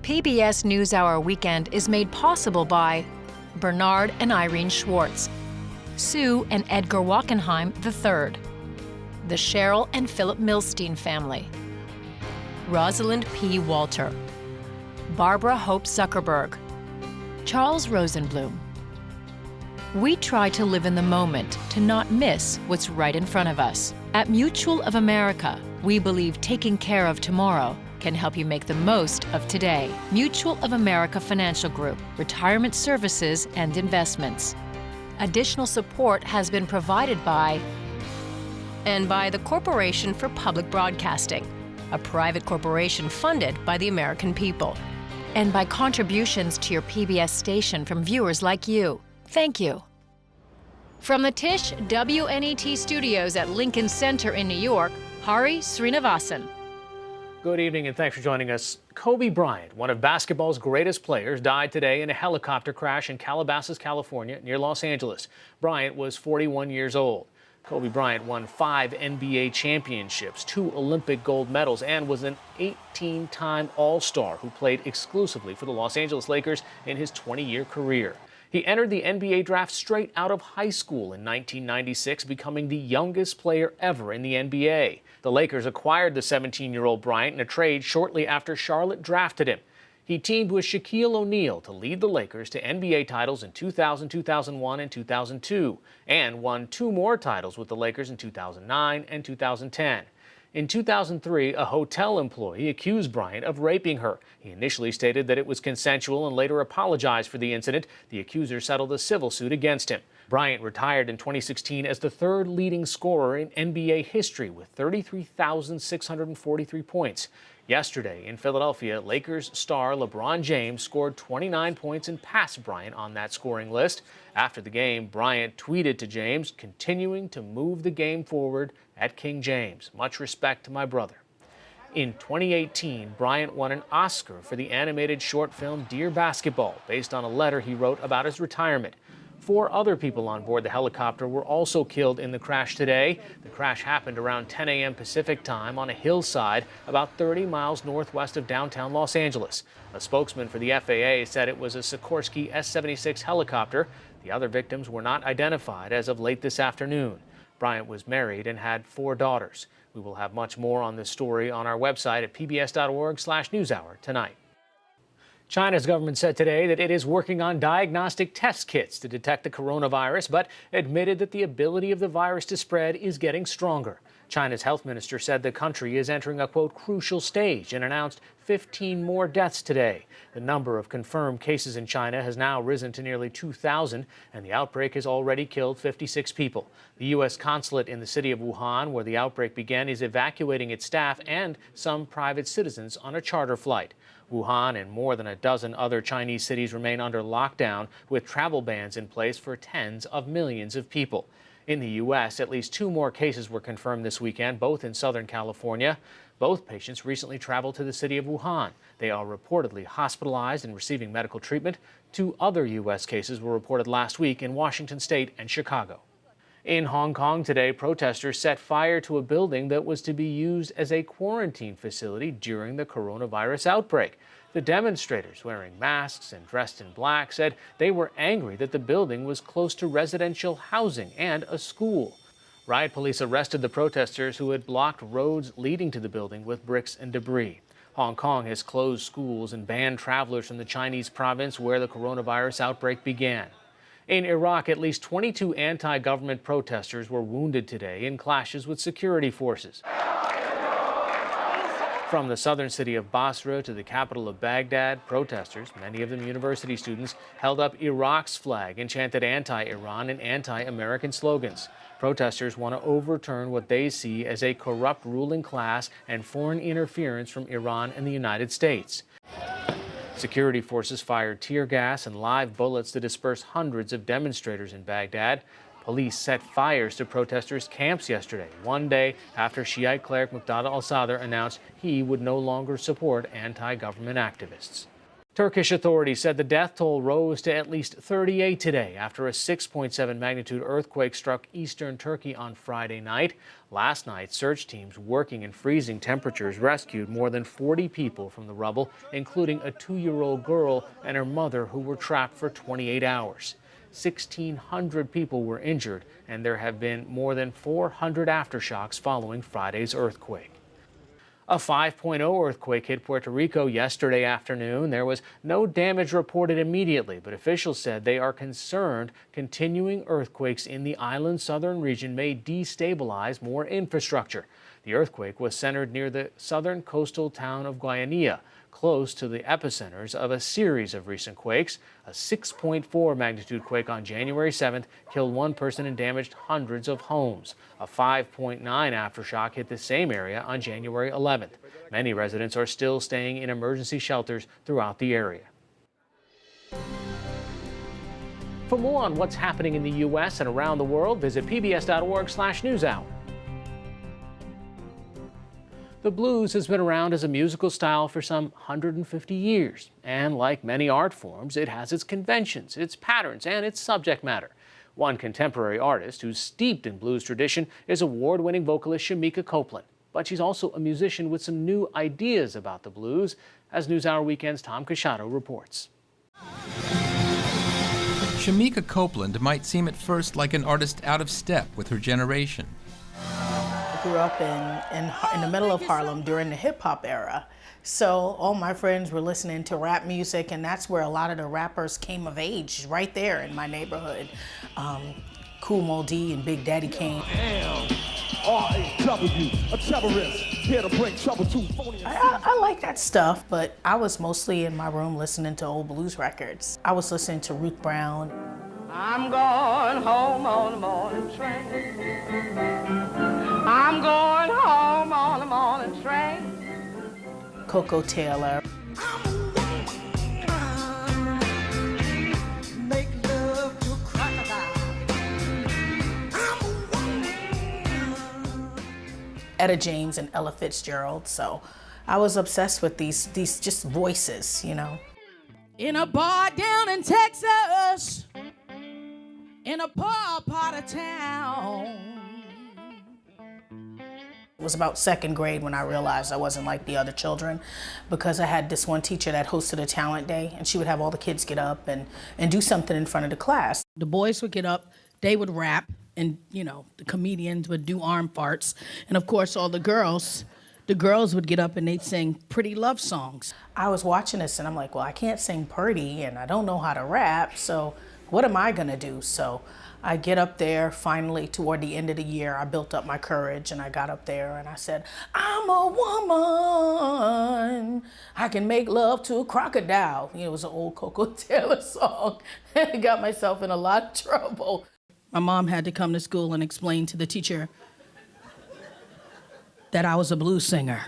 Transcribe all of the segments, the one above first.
PBS NewsHour Weekend is made possible by Bernard and Irene Schwartz, Sue and Edgar Wackenheim III, the Cheryl and Philip Milstein family, Rosalind P. Walter, Barbara Hope Zuckerberg, Charles Rosenblum. We try to live in the moment to not miss what's right in front of us. At Mutual of America, we believe taking care of tomorrow can help you make the most of today. Mutual of America Financial Group, retirement services and investments. Additional support has been provided by the Corporation for Public Broadcasting, a private corporation funded by the American people, and by contributions to your PBS station from viewers like you. Thank you. From the Tisch WNET studios at Lincoln Center in New York, Hari Srinivasan. Good evening and thanks for joining us. Kobe Bryant, one of basketball's greatest players, died today in a helicopter crash in Calabasas, California, near Los Angeles. Bryant was 41 years old. Kobe Bryant won 5 NBA championships, 2 Olympic gold medals, and was an 18-time All-Star who played exclusively for the Los Angeles Lakers in his 20-year career. He entered the NBA draft straight out of high school in 1996, becoming the youngest player ever in the NBA. The Lakers acquired the 17-year-old Bryant in a trade shortly after Charlotte drafted him. He teamed with Shaquille O'Neal to lead the Lakers to NBA titles in 2000, 2001, and 2002, and won 2 more titles with the Lakers in 2009 and 2010. In 2003, a hotel employee accused Bryant of raping her. He initially stated that it was consensual and later apologized for the incident. The accuser settled a civil suit against him. Bryant retired in 2016 as the 3rd leading scorer in NBA history with 33,643 points. Yesterday in Philadelphia, Lakers star LeBron James scored 29 points and passed Bryant on that scoring list. After the game, Bryant tweeted to James, continuing to move the game forward at King James. Much respect to my brother. In 2018, Bryant won an Oscar for the animated short film Dear Basketball, based on a letter he wrote about his retirement. 4 other people on board the helicopter were also killed in the crash today. The crash happened around 10 a.m. Pacific time on a hillside about 30 miles northwest of downtown Los Angeles. A spokesman for the FAA said it was a Sikorsky S-76 helicopter. The other victims were not identified as of late this afternoon. Bryant was married and had 4 daughters. We will have much more on this story on our website at pbs.org/newshour tonight. China's government said today that it is working on diagnostic test kits to detect the coronavirus, but admitted that the ability of the virus to spread is getting stronger. China's health minister said the country is entering a, quote, crucial stage and announced 15 more deaths today. The number of confirmed cases in China has now risen to nearly 2,000, and the outbreak has already killed 56 people. The U.S. consulate in the city of Wuhan, where the outbreak began, is evacuating its staff and some private citizens on a charter flight. Wuhan and more than a dozen other Chinese cities remain under lockdown, with travel bans in place for tens of millions of people. In the U.S., at least 2 more cases were confirmed this weekend, both in Southern California. Both patients recently traveled to the city of Wuhan. They are reportedly hospitalized and receiving medical treatment. 2 other U.S. cases were reported last week in Washington State and Chicago. In Hong Kong today, protesters set fire to a building that was to be used as a quarantine facility during the coronavirus outbreak. The demonstrators, wearing masks and dressed in black, said they were angry that the building was close to residential housing and a school. Riot police arrested the protesters who had blocked roads leading to the building with bricks and debris. Hong Kong has closed schools and banned travelers from the Chinese province where the coronavirus outbreak began. In Iraq, at least 22 anti-government protesters were wounded today in clashes with security forces. From the southern city of Basra to the capital of Baghdad, protesters, many of them university students, held up Iraq's flag and chanted anti-Iran and anti-American slogans. Protesters want to overturn what they see as a corrupt ruling class and foreign interference from Iran and the United States. Security forces fired tear gas and live bullets to disperse hundreds of demonstrators in Baghdad. Police set fires to protesters' camps yesterday, one day after Shiite cleric Muqtada al-Sadr announced he would no longer support anti-government activists. Turkish authorities said the death toll rose to at least 38 today after a 6.7 magnitude earthquake struck eastern Turkey on Friday night. Last night, search teams working in freezing temperatures rescued more than 40 people from the rubble, including a 2-year-old girl and her mother who were trapped for 28 hours. 1,600 people were injured, and there have been more than 400 aftershocks following Friday's earthquake. A 5.0 earthquake hit Puerto Rico yesterday afternoon. There was no damage reported immediately, but officials said they are concerned continuing earthquakes in the island's southern region may destabilize more infrastructure. The earthquake was centered near the southern coastal town of Guayanilla, close to the epicenters of a series of recent quakes. A 6.4 magnitude quake on January 7th killed one person and damaged hundreds of homes. A 5.9 aftershock hit the same area on January 11th. Many residents are still staying in emergency shelters throughout the area. For more on what's happening in the U.S. and around the world, visit pbs.org/newshour. The blues has been around as a musical style for some 150 years, and like many art forms, it has its conventions, its patterns, and its subject matter. One contemporary artist who's steeped in blues tradition is award-winning vocalist Shemekia Copeland, but she's also a musician with some new ideas about the blues, as NewsHour Weekend's Tom Casciato reports. Shemekia Copeland might seem at first like an artist out of step with her generation. I grew up in the middle of Harlem during the hip-hop era. So all my friends were listening to rap music, and that's where a lot of the rappers came of age, right there in my neighborhood. Kool Moe Dee and Big Daddy Kane. R-A-W, a terrorist, here to bring trouble to phony. I like that stuff, but I was mostly in my room listening to old blues records. I was listening to Ruth Brown. I'm going home on the morning train. I'm going home on the morning train. Coco Taylor. Make love to crocodile. Etta James and Ella Fitzgerald. So I was obsessed with these just voices, you know. In a bar down in Texas, in a poor part of town. It was about second grade when I realized I wasn't like the other children, because I had this one teacher that hosted a talent day, and she would have all the kids get up and do something in front of the class. The boys would get up, they would rap, and the comedians would do arm farts. And of course, all the girls would get up and they'd sing pretty love songs. I was watching this and I'm like, well, I can't sing pretty and I don't know how to rap, so what am I gonna do? So I get up there, finally, toward the end of the year, I built up my courage and I got up there and I said, I'm a woman, I can make love to a crocodile. It was an old Coco Taylor song. I got myself in a lot of trouble. My mom had to come to school and explain to the teacher that I was a blues singer.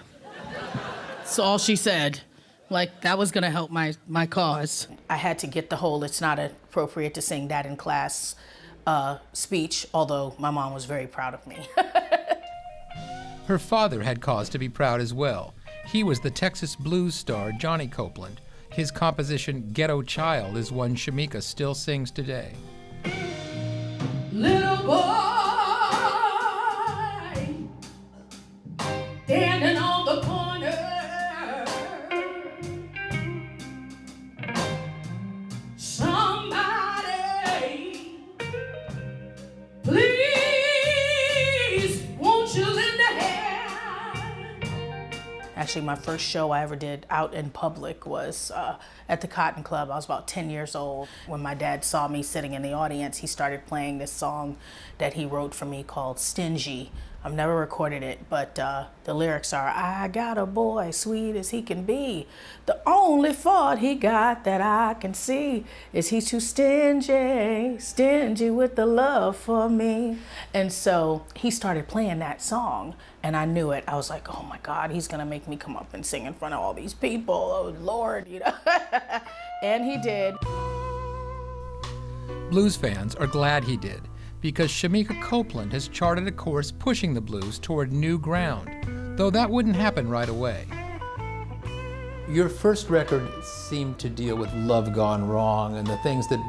That's all she said. Like, that was gonna help my cause. I had to get the whole it's not appropriate to sing that in class speech, although my mom was very proud of me. Her father had cause to be proud as well. He was the Texas blues star Johnny Copeland. His composition, Ghetto Child, is one Shemekia still sings today. Little boy, standing on the corner, somebody, please, won't you lend a hand? Actually, my first show I ever did out in public was at the Cotton Club. I was about 10 years old. When my dad saw me sitting in the audience, he started playing this song that he wrote for me called Stingy. I've never recorded it, but the lyrics are, I got a boy sweet as he can be. The only fault he got that I can see is he's too stingy, stingy with the love for me. And so he started playing that song, and I knew it. I was like, oh my God, he's gonna make me come up and sing in front of all these people. Oh Lord, And he did. Blues fans are glad he did, because Shemekia Copeland has charted a course pushing the blues toward new ground, though that wouldn't happen right away. Your first record seemed to deal with love gone wrong and the things that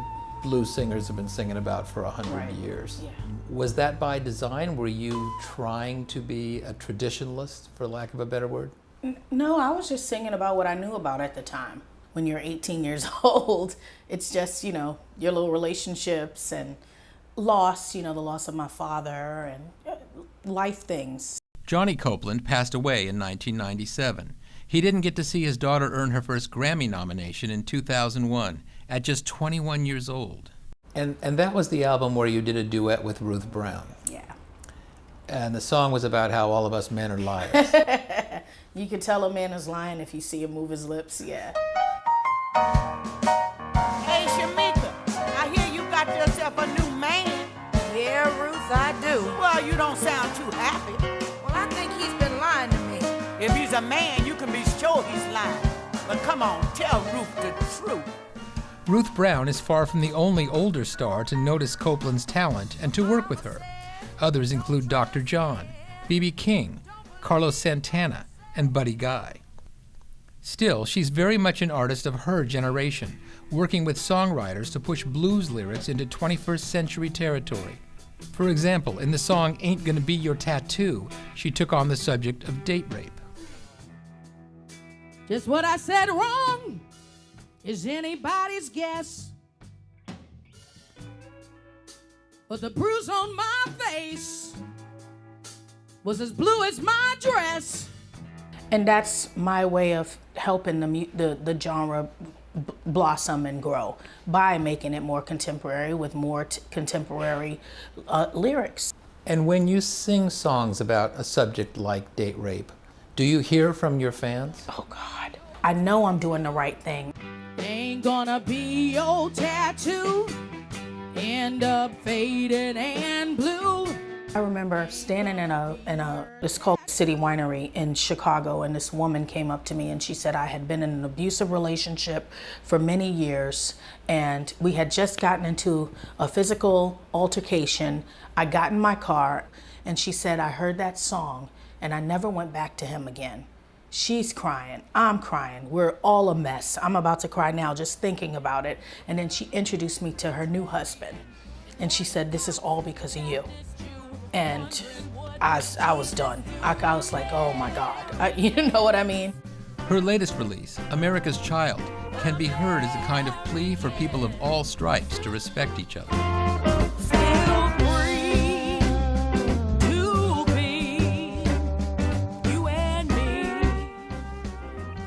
blues singers have been singing about for 100 years. Yeah. Was that by design? Were you trying to be a traditionalist, for lack of a better word? No, I was just singing about what I knew about at the time. When you're 18 years old, it's just, you know, your little relationships and loss, you know, the loss of my father and life things. Johnny Copeland passed away in 1997. He didn't get to see his daughter earn her first Grammy nomination in 2001 at just 21 years old. And that was the album where you did a duet with Ruth Brown. Yeah. And the song was about how all of us men are liars. You can tell a man is lying if you see him move his lips, yeah. Hey, Shamika, I hear you got yourself a new man. Yeah, Ruth, I do. Well, you don't sound too happy. Well, I think he's been lying to me. If he's a man, you can be sure he's lying. But come on, tell Ruth the truth. Ruth Brown is far from the only older star to notice Copeland's talent and to work with her. Others include Dr. John, B.B. King, Carlos Santana, and Buddy Guy. Still, she's very much an artist of her generation, working with songwriters to push blues lyrics into 21st century territory. For example, in the song Ain't Gonna Be Your Tattoo, she took on the subject of date rape. Just what I said wrong is anybody's guess. But the bruise on my face was as blue as my dress. And that's my way of helping the genre blossom and grow by making it more contemporary with more contemporary lyrics. And when you sing songs about a subject like date rape, do you hear from your fans? Oh God, I know I'm doing the right thing. Ain't gonna be your tattoo, end up faded and blue. I remember standing in a it's called City Winery in Chicago, and this woman came up to me and she said I had been in an abusive relationship for many years and we had just gotten into a physical altercation. I got in my car and she said, I heard that song and I never went back to him again. She's crying, I'm crying, we're all a mess. I'm about to cry now just thinking about it. And then she introduced me to her new husband and she said, this is all because of you. And I was done. I was like, oh my God, you know what I mean? Her latest release, America's Child, can be heard as a kind of plea for people of all stripes to respect each other. Feel free to be you and me.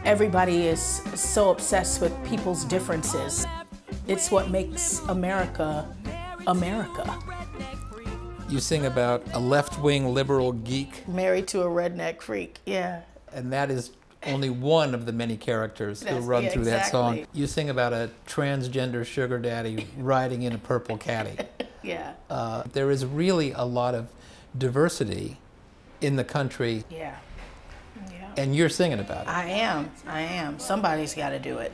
Everybody is so obsessed with people's differences. It's what makes America, America. You sing about a left-wing liberal geek, Married to a redneck freak, yeah. and that is only one of the many characters who run through that song. exactly. You sing about a transgender sugar daddy riding in a purple caddy. Yeah, There is really a lot of diversity in the country, yeah, yeah. and you're singing about it. I am. Somebody's got to do it.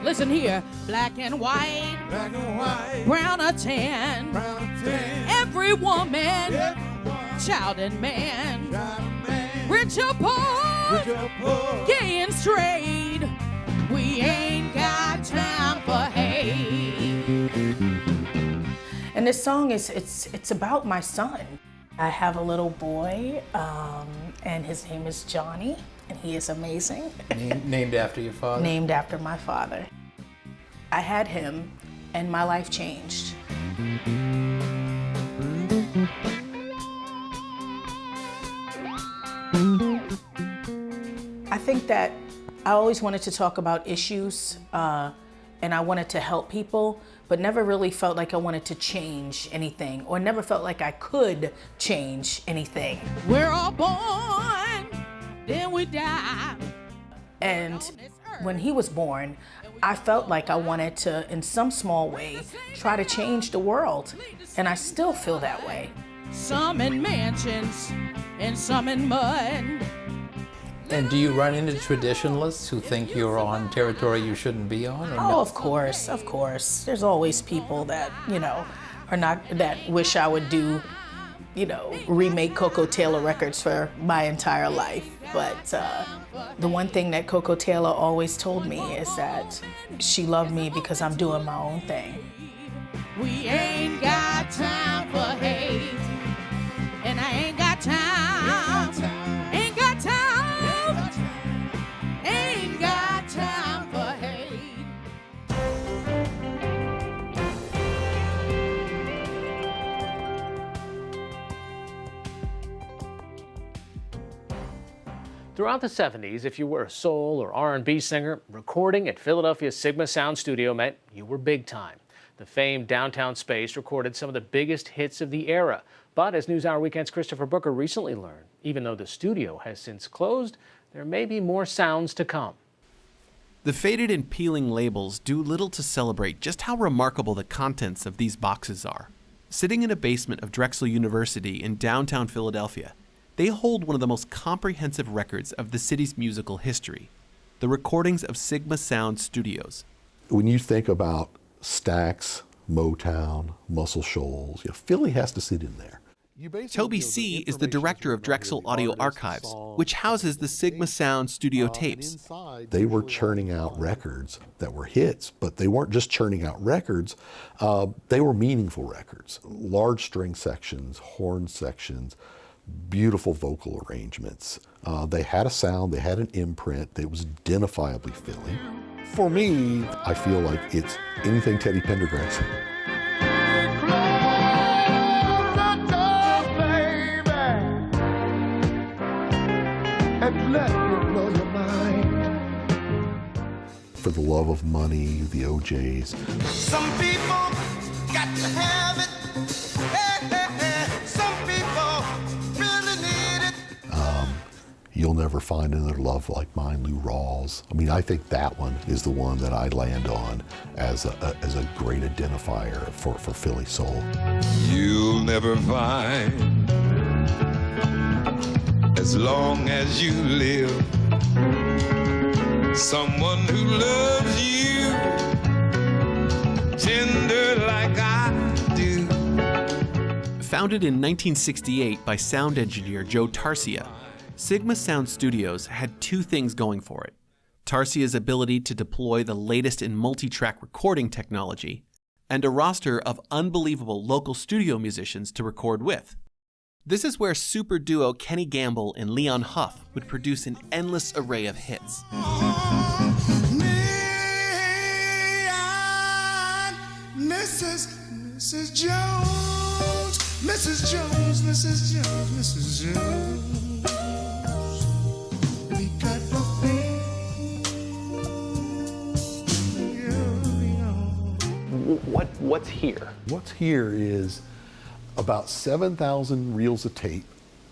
Listen here, black and white, brown or tan, every woman, child and man, rich or poor, gay and straight, we ain't got time for hate. And this song it's about my son. I have a little boy, and his name is Johnny, and he is amazing. Named after your father? Named after my father. I had him, and my life changed. I think that I always wanted to talk about issues, and I wanted to help people, but never really felt like I wanted to change anything, or never felt like I could change anything. We're all born, then we die. And when he was born, I felt like I wanted to, in some small way, try to change the world. And I still feel that way. Some in mansions and some in mud. And do you run into traditionalists who think you're on territory you shouldn't be on? Or Oh, no? of course, of course. There's always people that, are not, that wish I would do, remake Coco Taylor records for my entire life. But the one thing that Coco Taylor always told me is that she loved me because I'm doing my own thing. We ain't got time for hate, and I ain't got time, ain't got time, ain't got time for hate. Throughout the 70s, if you were a soul or R&B singer, recording at Philadelphia's Sigma Sound Studio meant you were big time. The famed Downtown Space recorded some of the biggest hits of the era. But as NewsHour Weekend's Christopher Booker recently learned, even though the studio has since closed, there may be more sounds to come. The faded and peeling labels do little to celebrate just how remarkable the contents of these boxes are. Sitting in a basement of Drexel University in downtown Philadelphia, they hold one of the most comprehensive records of the city's musical history, the recordings of Sigma Sound Studios. When you think about Stax, Motown, Muscle Shoals, Philly has to sit in there. Toby C. is the director of Drexel Audio Archives, which houses the Sigma Sound studio tapes. They were churning out records that were hits, but they weren't just churning out records, they were meaningful records. Large string sections, horn sections, beautiful vocal arrangements. They had a sound, they had an imprint that was identifiably Philly. For me, I feel like it's anything Teddy Pendergrass. For the love of money, the OJs. Some people got to have it. Some people really need it. You'll Never Find Another Love Like Mine, Lou Rawls. I mean, I think that one is the one that I land on as a great identifier for Philly soul. You'll never find, as long as you live, someone who loves you tender like I do. Founded in 1968 by sound engineer Joe Tarsia, Sigma Sound Studios had two things going for it: Tarsia's ability to deploy the latest in multi-track recording technology, and a roster of unbelievable local studio musicians to record with. This is where super duo Kenny Gamble and Leon Huff would produce an endless array of hits. Mrs. Jones, Mrs. Jones, Mrs. Jones, Mrs. Jones. We got the What's here? What's here is about 7,000 reels of tape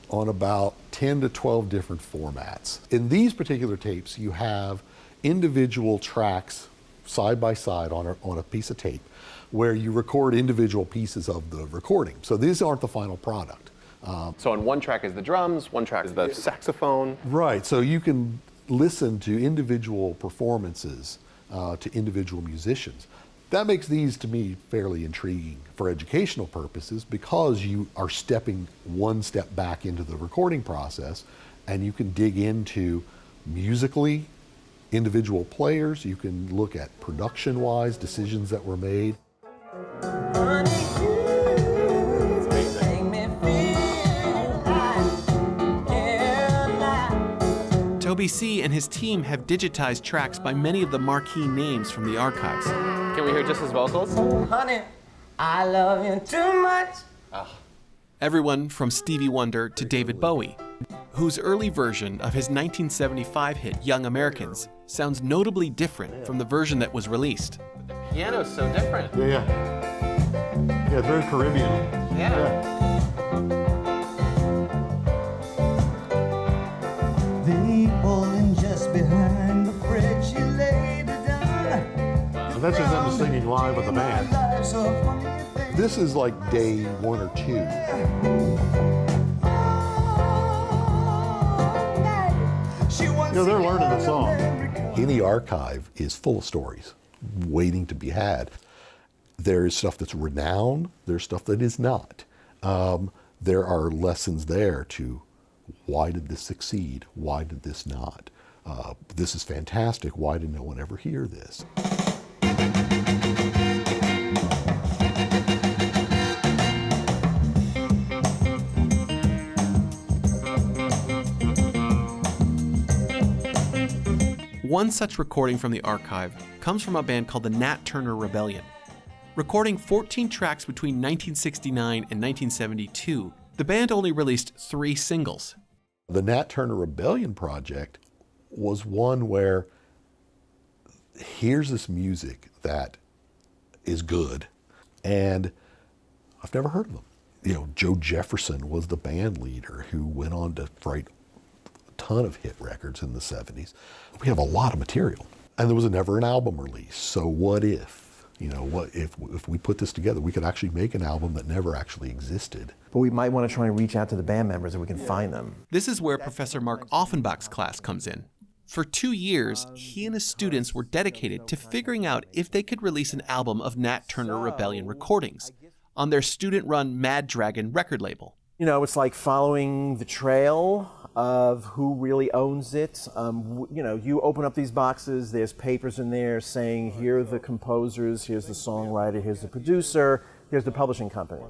on about 10 to 12 different formats. In these particular tapes, you have individual tracks side by side on a piece of tape where you record individual pieces of the recording. So these aren't the final product. So on one track is the drums, one track is the saxophone. Right, so you can listen to individual performances to individual musicians. That makes these, to me, fairly intriguing for educational purposes because you are stepping one step back into the recording process and you can dig into musically individual players, you can look at production-wise decisions that were made. Toby C. and his team have digitized tracks by many of the marquee names from the archives. Can we hear just his vocals? Honey, I love you too much. Everyone from Stevie Wonder to David Bowie, whose early version of his 1975 hit Young Americans sounds notably different from the version that was released. The piano's so different. Yeah, it's very Caribbean. Yeah. Just behind the fridge, she laid it down. And that's just them singing live with the band. This is like day 1 or 2. They're learning the song. Any archive is full of stories waiting to be had. There is stuff that's renowned, there's stuff that is not. There are lessons there to Why did this succeed? Why did this not? This is fantastic. Why did no one ever hear this? One such recording from the archive comes from a band called the Nat Turner Rebellion. Recording 14 tracks between 1969 and 1972, the band only released 3 singles. The Nat Turner Rebellion project was one where here's this music that is good, and I've never heard of them. You know, Joe Jefferson was the band leader who went on to write a ton of hit records in the 70s. We have a lot of material, and there was never an album release. So what if, you know, what if we put this together, we could actually make an album that never actually existed. But we might want to try and reach out to the band members if we can find them. This is where Professor Mark Offenbach's class comes in. For 2 years, he and his students were dedicated to figuring out if they could release an album of Nat Turner Rebellion recordings on their student-run Mad Dragon record label. You know, it's like following the trail of who really owns it. You know, you open up these boxes, there's papers in there saying, here are the composers, here's the songwriter, here's the producer, here's the publishing company.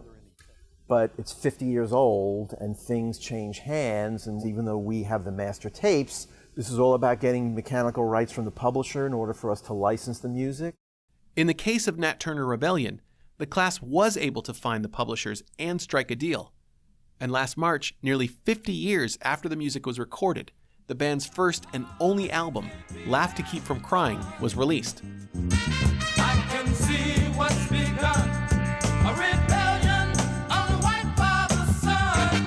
But it's 50 years old and things change hands, and even though we have the master tapes, this is all about getting mechanical rights from the publisher in order for us to license the music. In the case of Nat Turner Rebellion, the class was able to find the publishers and strike a deal. And last March, nearly 50 years after the music was recorded, the band's first and only album, Laugh to Keep From Crying, was released. I can see what's begun, a rebellion on the white father's son.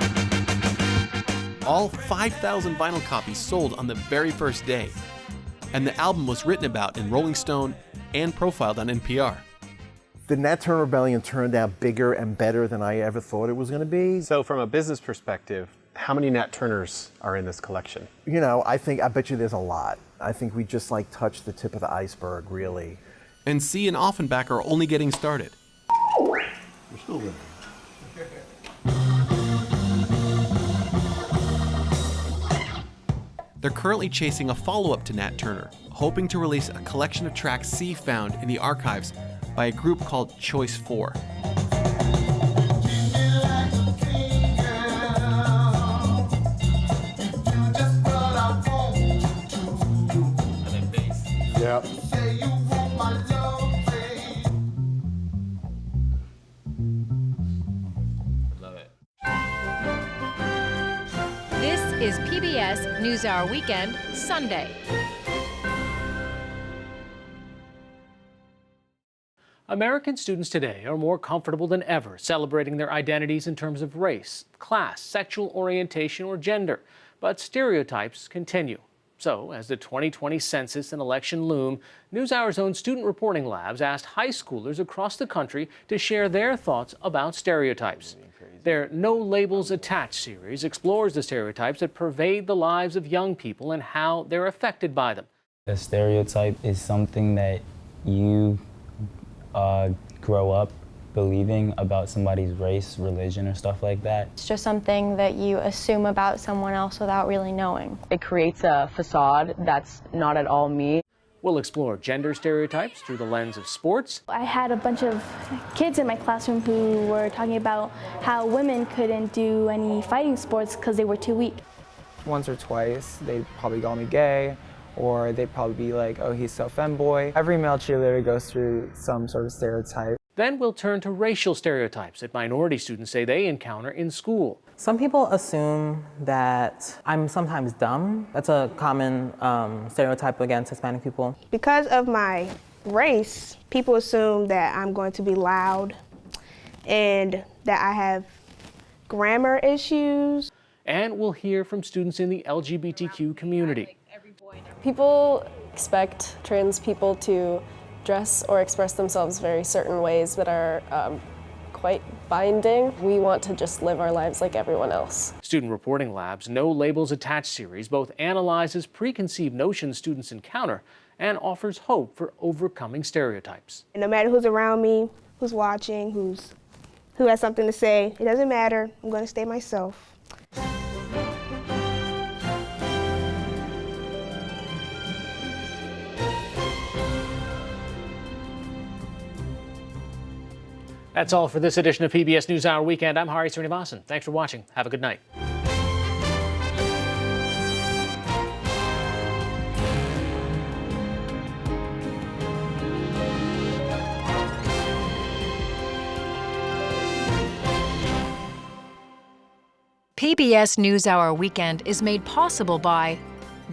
All 5,000 vinyl copies sold on the very first day. And the album was written about in Rolling Stone and profiled on NPR. The Nat Turner Rebellion turned out bigger and better than I ever thought it was going to be. So from a business perspective, how many Nat Turners are in this collection? You know, I bet you there's a lot. I think we just like touched the tip of the iceberg, really. And C and Offenbach are only getting started. We're still living. They're currently chasing a follow-up to Nat Turner, hoping to release a collection of tracks C found in the archives by a group called Choice 4. Yeah. This is PBS NewsHour Weekend, Sunday. American students today are more comfortable than ever celebrating their identities in terms of race, class, sexual orientation, or gender. But stereotypes continue. So, as the 2020 census and election loom, NewsHour's own Student Reporting Labs asked high schoolers across the country to share their thoughts about stereotypes. Their No Labels Attached series explores the stereotypes that pervade the lives of young people and how they're affected by them. A stereotype is something that you grow up believing about somebody's race, religion, or stuff like that. It's just something that you assume about someone else without really knowing. It creates a facade that's not at all me. We'll explore gender stereotypes through the lens of sports. I had a bunch of kids in my classroom who were talking about how women couldn't do any fighting sports because they were too weak. Once or twice, they'd probably call me gay, or they'd probably be like, oh, he's so femboy. Every male cheerleader goes through some sort of stereotype. Then we'll turn to racial stereotypes that minority students say they encounter in school. Some people assume that I'm sometimes dumb. That's a common stereotype against Hispanic people. Because of my race, people assume that I'm going to be loud and that I have grammar issues. And we'll hear from students in the LGBTQ community. People expect trans people to dress or express themselves very certain ways that are quite binding. We want to just live our lives like everyone else. Student Reporting Lab's No Labels Attached series both analyzes preconceived notions students encounter and offers hope for overcoming stereotypes. And no matter who's around me, who's watching, who has something to say, it doesn't matter. I'm going to stay myself. That's all for this edition of PBS NewsHour Weekend. I'm Hari Srinivasan. Thanks for watching. Have a good night. PBS NewsHour Weekend is made possible by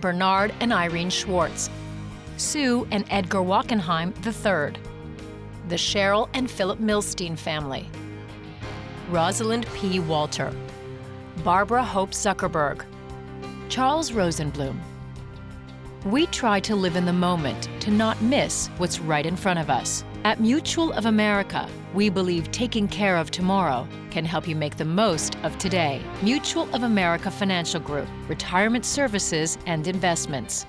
Bernard and Irene Schwartz, Sue and Edgar Wachenheim III, the Cheryl and Philip Milstein family, Rosalind P. Walter, Barbara Hope Zuckerberg, Charles Rosenblum. We try to live in the moment to not miss what's right in front of us. At Mutual of America, we believe taking care of tomorrow can help you make the most of today. Mutual of America Financial Group, retirement services and investments.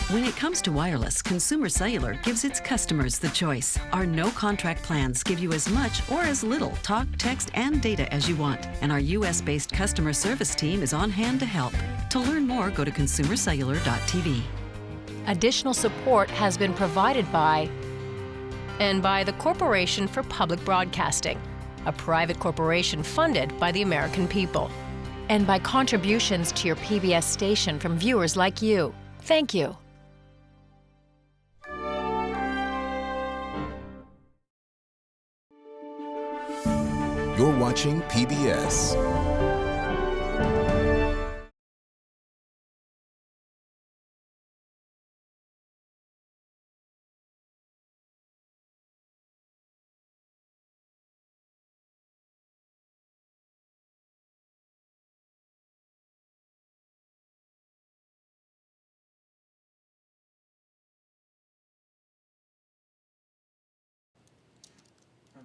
When it comes to wireless, Consumer Cellular gives its customers the choice. Our no-contract plans give you as much or as little talk, text, and data as you want. And our U.S.-based customer service team is on hand to help. To learn more, go to consumercellular.tv. Additional support has been provided by the Corporation for Public Broadcasting, a private corporation funded by the American people, and by contributions to your PBS station from viewers like you. Thank you. You're watching PBS.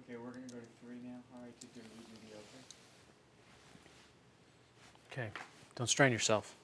Okay, we're going to go to 3 now. All right, to do the over. Okay, don't strain yourself.